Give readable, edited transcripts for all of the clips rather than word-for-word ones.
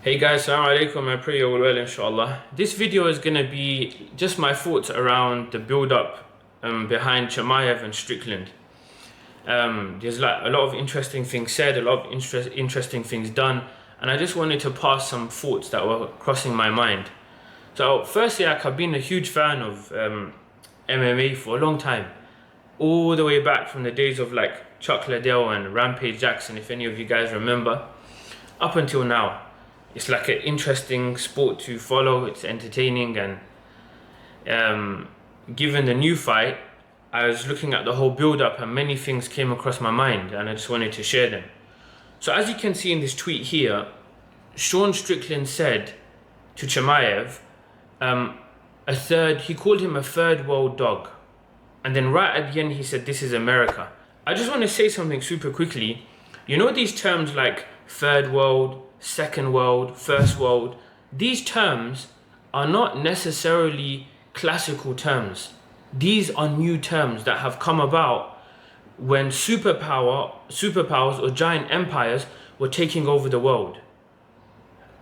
Hey guys, assalamu alaikum. I pray you're all well, inshallah. This video is going to be just my thoughts around the build-up behind Chimaev and Strickland. There's like a lot of interesting things said, a lot of interesting things done, and I just wanted to pass some thoughts that were crossing my mind. So firstly, I've been a huge fan of MMA for a long time, all the way back from the days of like Chuck Liddell and Rampage Jackson, if any of you guys remember, up until now. It's like an interesting sport to follow. It's entertaining, and given the new fight, I was looking at the whole build-up and many things came across my mind, and I just wanted to share them. So as you can see in this tweet here, Sean Strickland said to Chimaev, he called him a third world dog, and then right at the end he said, "This is America." I just want to say something super quickly. You know these terms like third world, second world, first world, these terms are not necessarily classical terms. These are new terms that have come about when superpowers or giant empires were taking over the world.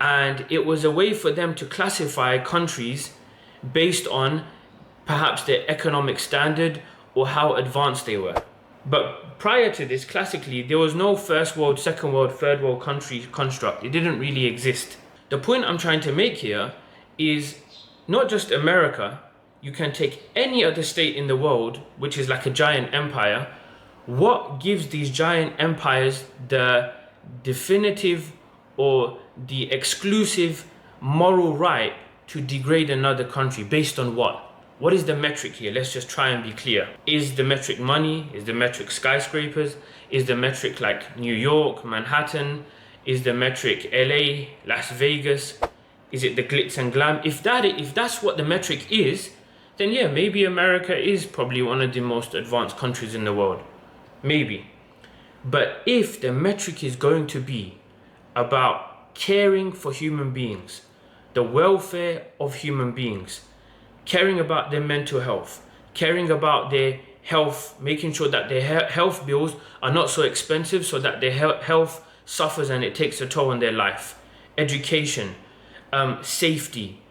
And it was a way for them to classify countries based on perhaps their economic standard or how advanced they were. But prior to this, classically, there was no first world, second world, third world country construct. It didn't really exist. The point I'm trying to make here is not just America. You can take any other state in the world, which is like a giant empire. What gives these giant empires the definitive or the exclusive moral right to degrade another country? Based on what? What is the metric here? Let's just try and be clear. Is the metric money? Is the metric skyscrapers? Is the metric like New York, Manhattan? Is the metric LA, Las Vegas? Is it the glitz and glam? If that's what the metric is, then yeah, maybe America is probably one of the most advanced countries in the world. Maybe. But if the metric is going to be about caring for human beings, the welfare of human beings, caring about their mental health, caring about their health, making sure that their health bills are not so expensive so that their health suffers and it takes a toll on their life, education, safety,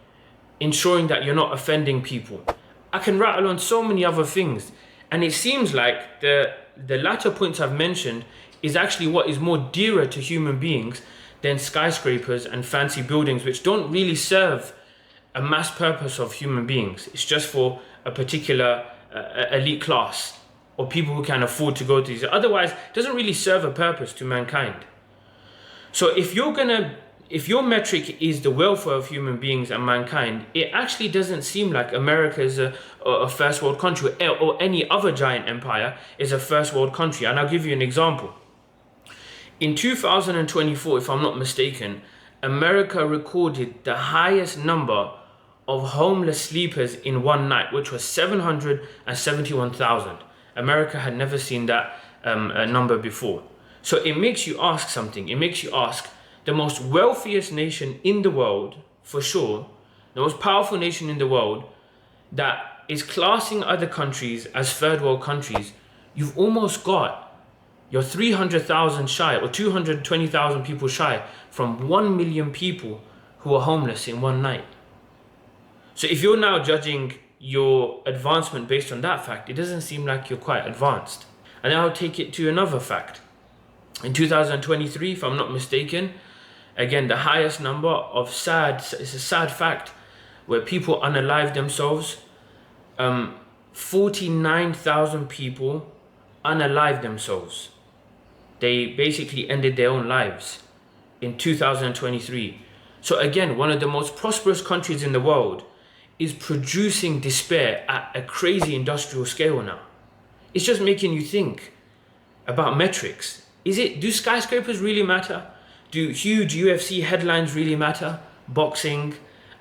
ensuring that you're not offending people. I can rattle on so many other things, and it seems like the latter points I've mentioned is actually what is more dearer to human beings than skyscrapers and fancy buildings, which don't really serve a mass purpose of human beings. It's just for a particular elite class or people who can afford to go to these. Otherwise, it doesn't really serve a purpose to mankind. So if your metric is the welfare of human beings and mankind, it actually doesn't seem like America is a first world country, or any other giant empire is a first world country. And I'll give you an example. In 2024, if I'm not mistaken, America recorded the highest number of homeless sleepers in one night, which was 771,000. America had never seen that number before. So it makes you ask something. It makes you ask, the most wealthiest nation in the world, for sure, the most powerful nation in the world, that is classing other countries as third world countries, you've almost got your 300,000 shy or 220,000 people shy from 1 million people who are homeless in one night. So if you're now judging your advancement based on that fact, it doesn't seem like you're quite advanced. And I'll take it to another fact. In 2023, if I'm not mistaken, again, the highest number of it's a sad fact, where people unalive themselves. 49,000 people unalive themselves. They basically ended their own lives in 2023. So again, one of the most prosperous countries in the world is producing despair at a crazy industrial scale now. It's just making you think about metrics. Do skyscrapers really matter? Do huge UFC headlines really matter? Boxing,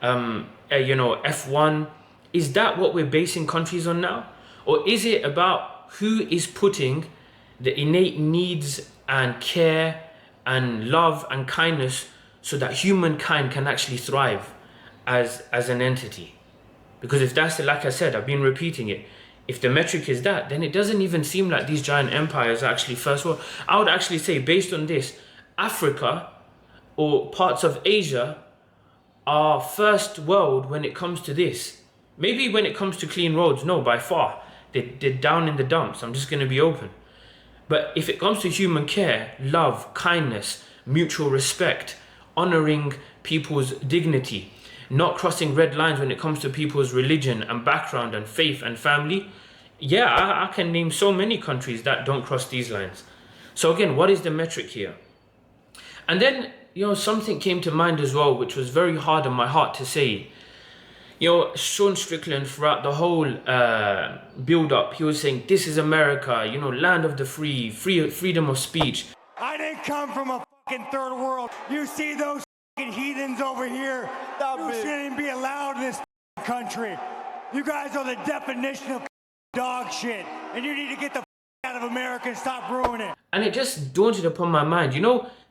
F1. Is that what we're basing countries on now? Or is it about who is putting the innate needs and care and love and kindness so that humankind can actually thrive as an entity? Because if that's like I said, I've been repeating it, if the metric is that, then it doesn't even seem like these giant empires are actually first world. I would actually say, based on this, Africa or parts of Asia are first world when it comes to this. Maybe when it comes to clean roads, no, by far. They're down in the dumps. I'm just going to be open. But if it comes to human care, love, kindness, mutual respect, honoring people's dignity, not crossing red lines when it comes to people's religion and background and faith and family, yeah, I can name so many countries that don't cross these lines. So again, what is the metric here? And then, something came to mind as well, which was very hard on my heart to say. Sean Strickland, throughout the whole build-up, he was saying, this is America, land of the free, freedom of speech. I didn't come from a fucking third world. You see those fucking heathens over here? You shouldn't even be allowed in this country. You guys are the definition of dog shit, and you need to get the out of America and stop ruining it. And it just dawned upon my mind,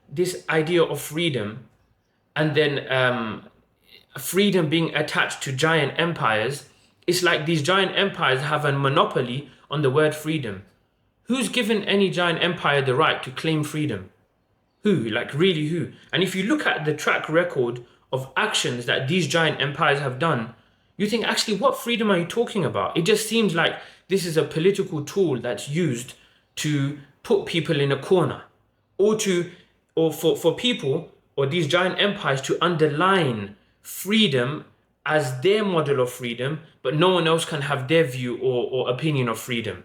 this idea of freedom, and then freedom being attached to giant empires. It's like these giant empires have a monopoly on the word freedom. Who's given any giant empire the right to claim freedom? Who? Like, really, who? And if you look at the track record of actions that these giant empires have done, you think, actually, what freedom are you talking about? It just seems like this is a political tool that's used to put people in a corner, or for people or these giant empires to underline freedom as their model of freedom, but no one else can have their view or opinion of freedom.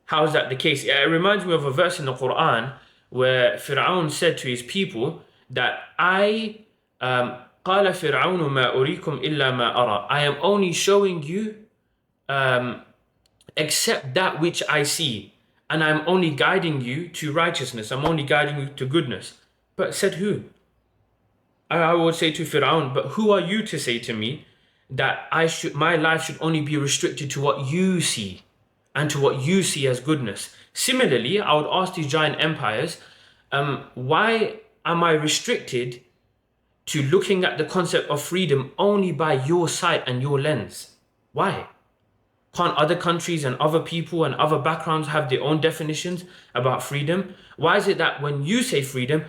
How is that the case? It reminds me of a verse in the Quran where Fir'aun said to his people that I am only showing you except that which I see, and I'm only guiding you to righteousness, I'm only guiding you to goodness. But said who? I would say to Fir'aun, but who are you to say to me that my life should only be restricted to what you see and to what you see as goodness? Similarly, I would ask these giant empires, why am I restricted to looking at the concept of freedom only by your sight and your lens? Why? Can't other countries and other people and other backgrounds have their own definitions about freedom? Why is it that when you say freedom,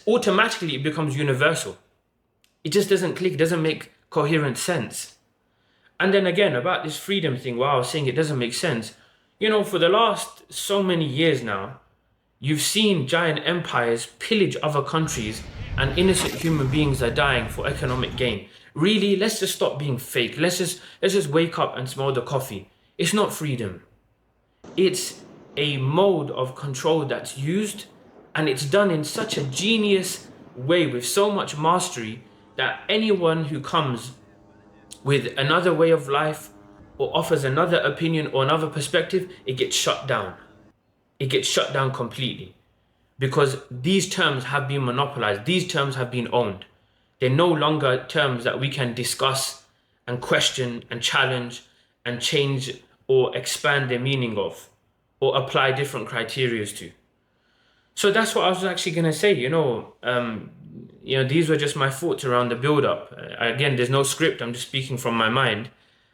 automatically it becomes universal? It just doesn't click, it doesn't make coherent sense. And then again, about this freedom thing, while I was saying it doesn't make sense, for the last so many years now, you've seen giant empires pillage other countries and innocent human beings are dying for economic gain. Really, let's just stop being fake. Let's just wake up and smell the coffee. It's not freedom. It's a mode of control that's used, and it's done in such a genius way with so much mastery that anyone who comes with another way of life or offers another opinion or another perspective, it gets shut down. It gets shut down completely because these terms have been monopolized. These terms have been owned. They're no longer terms that we can discuss and question and challenge and change or expand the meaning of or apply different criteria to. So that's what I was actually going to say. These were just my thoughts around the build-up. Again, there's no script. I'm just speaking from my mind.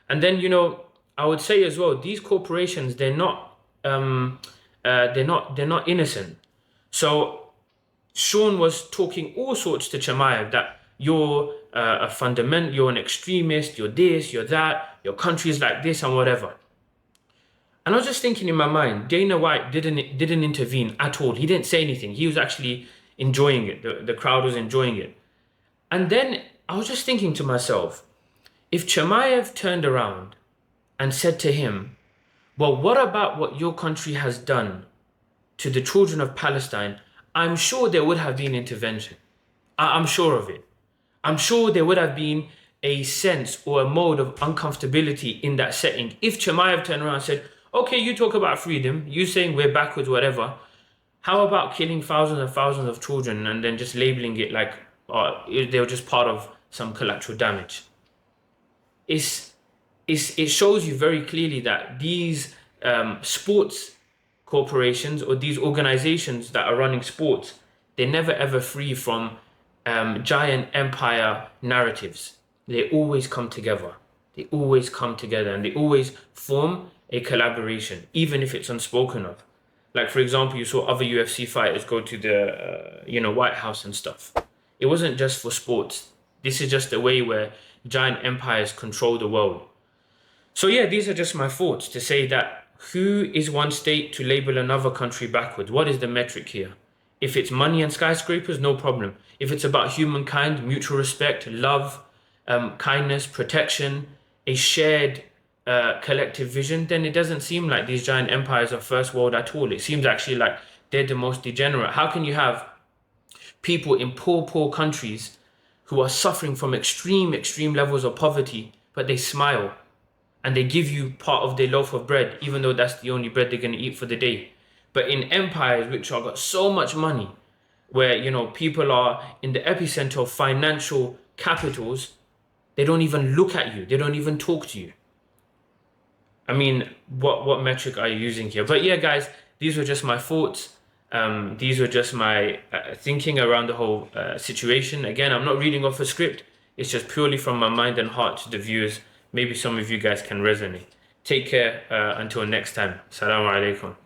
And then, I would say as well, these corporations, they're not innocent. So Sean was talking all sorts to Chimaev that you're a fundamental, you're an extremist, you're this, you're that, your country's like this and whatever. And I was just thinking in my mind, Dana White didn't intervene at all. He didn't say anything. He was actually enjoying it. The crowd was enjoying it. And then I was just thinking to myself, if Chimaev turned around and said to him, well, what about what your country has done to the children of Palestine? I'm sure there would have been intervention. I'm sure of it. I'm sure there would have been a sense or a mode of uncomfortability in that setting. If Chimaev turned around and said, okay, you talk about freedom, you saying we're backwards, whatever. How about killing thousands and thousands of children and then just labeling it like they were just part of some collateral damage? It shows you very clearly that these sports corporations or these organizations that are running sports, they're never ever free from giant empire narratives. They always come together. They always come together and they always form a collaboration, even if it's unspoken of. Like, for example, you saw other UFC fighters go to the White House and stuff. it wasn't just for sports. This is just a way where giant empires control the world. So yeah, these are just my thoughts to say that who is one state to label another country backwards? What is the metric here? If it's money and skyscrapers, no problem. If it's about humankind, mutual respect, love, kindness, protection, a shared collective vision, then it doesn't seem like these giant empires are first world at all. It seems actually like they're the most degenerate. How can you have people in poor countries who are suffering from extreme levels of poverty, but they smile and they give you part of their loaf of bread, even though that's the only bread they're going to eat for the day? But in empires which have got so much money, where, you know, people are in the epicenter of financial capitals, they don't even look at you. They don't even talk to you. I mean, what metric are you using here? But yeah, guys, these were just my thoughts. These were just my thinking around the whole situation. Again, I'm not reading off a script. It's just purely from my mind and heart to the viewers. Maybe some of you guys can resonate. Take care until next time. Assalamu alaikum.